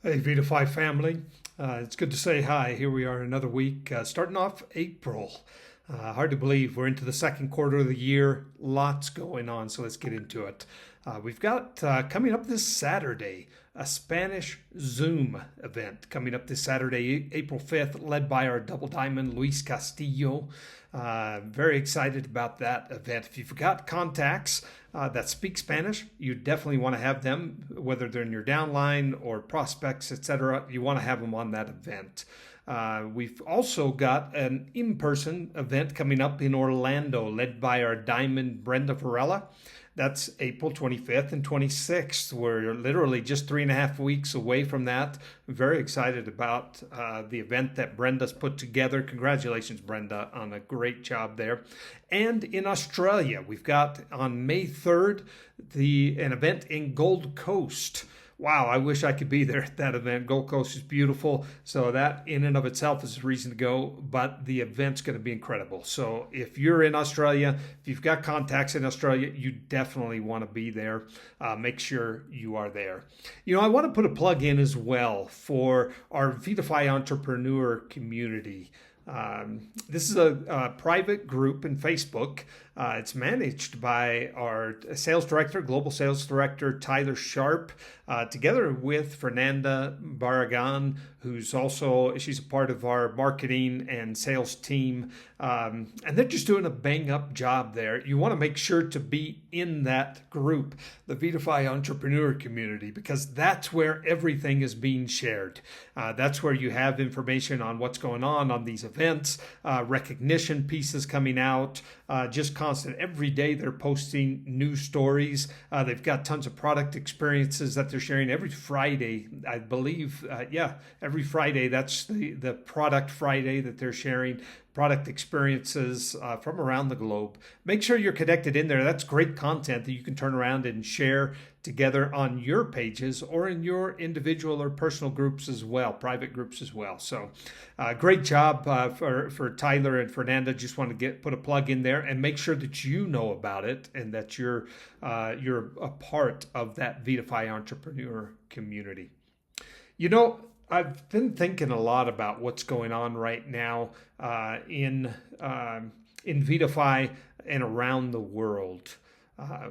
Hey, Vita family. It's good to say hi. Here we are another week, starting off April. Hard to believe we're into the second quarter of the year. Lots going on, so let's get into it. We've got coming up this Saturday a Spanish Zoom event coming up this Saturday, April 5th, led by our double diamond Luis Castillo. Very excited about that event. If you've got contacts that speak Spanish, you definitely want to have them, whether they're in your downline or prospects, etc. You want to have them on that event. We've also got an in-person event coming up in Orlando, led by our diamond Brenda Varela. That's April 25th and 26th. We're literally just 3.5 weeks away from that. Very excited about the event that Brenda's put together. Congratulations, Brenda, on a great job there. And in Australia, we've got on May 3rd an event in Gold Coast. Wow, I wish I could be there at that event. Gold Coast is beautiful, so that in and of itself is a reason to go, but the event's going to be incredible. So if you're in Australia, if you've got contacts in Australia, you definitely want to be there. Make sure you are there. I want to put a plug in as well for our VitaFi entrepreneur community. This is a private group in Facebook. It's managed by our sales director, global sales director, Tyler Sharp, together with Fernanda Barragan, she's a part of our marketing and sales team. And they're just doing a bang up job there. You want to make sure to be in that group, the VitaFi entrepreneur community, because that's where everything is being shared. That's where you have information on what's going on these events, recognition pieces coming out, just constant. Every day they're posting new stories. They've got tons of product experiences that they're sharing every Friday, I believe. Every Friday. That's the product Friday that they're sharing product experiences from around the globe. Make sure you're connected in there. That's great content that you can turn around and share together on your pages or in your individual or personal groups as well, private groups as well. So great job for Tyler and Fernanda. Just want to put a plug in there and make sure that you know about it and that you're a part of that VitaFi entrepreneur community. I've been thinking a lot about what's going on right now in VitaFi and around the world.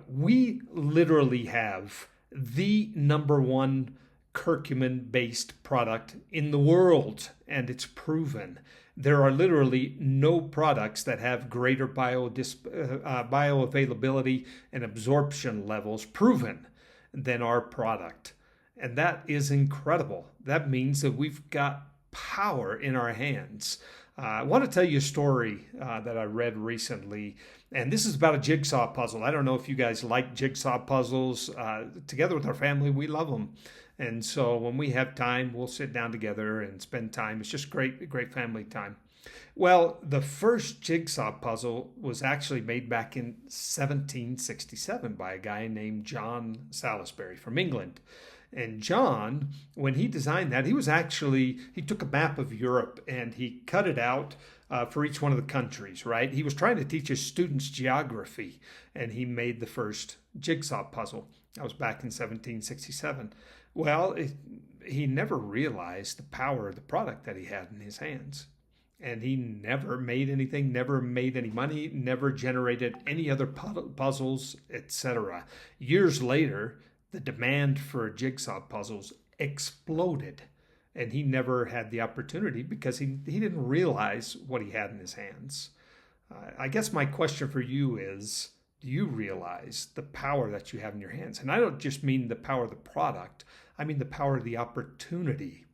We literally have the number one curcumin-based product in the world, and it's proven. There are literally no products that have greater bioavailability and absorption levels proven than our product. And that is incredible. That means that we've got power in our hands. I want to tell you a story that I read recently, and this is about a jigsaw puzzle. I don't know if you guys like jigsaw puzzles. Together with our family, we love them. And so when we have time, we'll sit down together and spend time. It's just great family time. Well, the first jigsaw puzzle was actually made back in 1767 by a guy named John Salisbury from England. And John, when he designed that, he took a map of Europe and he cut it out for each one of the countries, right? He was trying to teach his students geography, and he made the first jigsaw puzzle. That was back in 1767. Well, he never realized the power of the product that he had in his hands. And he never made anything, never made any money, never generated any other puzzles, etc. Years later, the demand for jigsaw puzzles exploded, and he never had the opportunity because he didn't realize what he had in his hands. I guess my question for you is, do you realize the power that you have in your hands? And I don't just mean the power of the product, I mean the power of the opportunity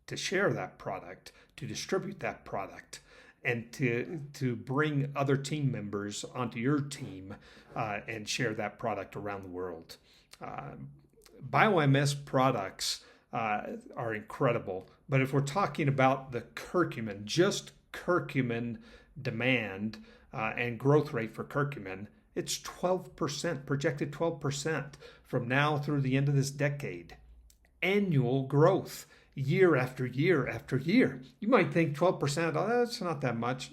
to share that product, to distribute that product, and to bring other team members onto your team and share that product around the world. BioMS products are incredible, but if we're talking about the curcumin, just curcumin demand and growth rate for curcumin, it's 12%, projected 12% from now through the end of this decade. Annual growth, year after year after year. You might think 12%, oh, that's not that much.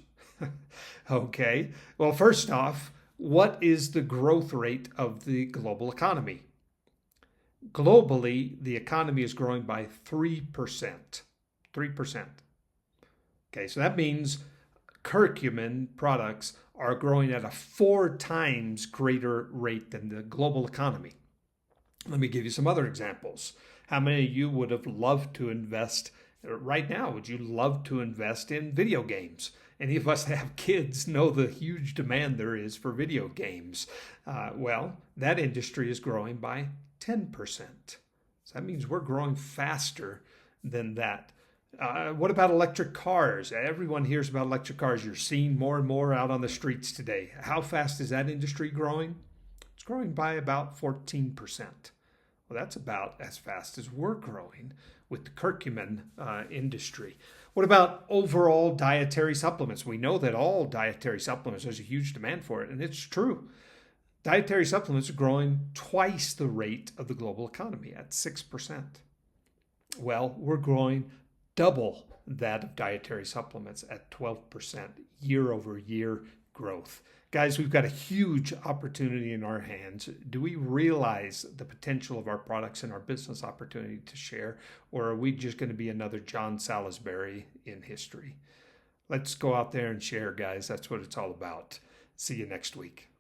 Okay, well, first off, what is the growth rate of the global economy? Globally, the economy is growing by 3%. 3%. Okay, so that means curcumin products are growing at a 4 times greater rate than the global economy. Let me give you some other examples. How many of you would have loved to invest right now? Would you love to invest in video games? Any of us that have kids know the huge demand there is for video games. Well, that industry is growing by 10%. So that means we're growing faster than that. What about electric cars? Everyone hears about electric cars. You're seeing more and more out on the streets today. How fast is that industry growing? It's growing by about 14%. Well, that's about as fast as we're growing with the curcumin industry. What about overall dietary supplements? We know that all dietary supplements, there's a huge demand for it, and it's true. Dietary supplements are growing twice the rate of the global economy at 6%. Well, we're growing double that of dietary supplements at 12% year over year growth. Guys, we've got a huge opportunity in our hands. Do we realize the potential of our products and our business opportunity to share, or are we just going to be another John Salisbury in history? Let's go out there and share, guys. That's what it's all about. See you next week.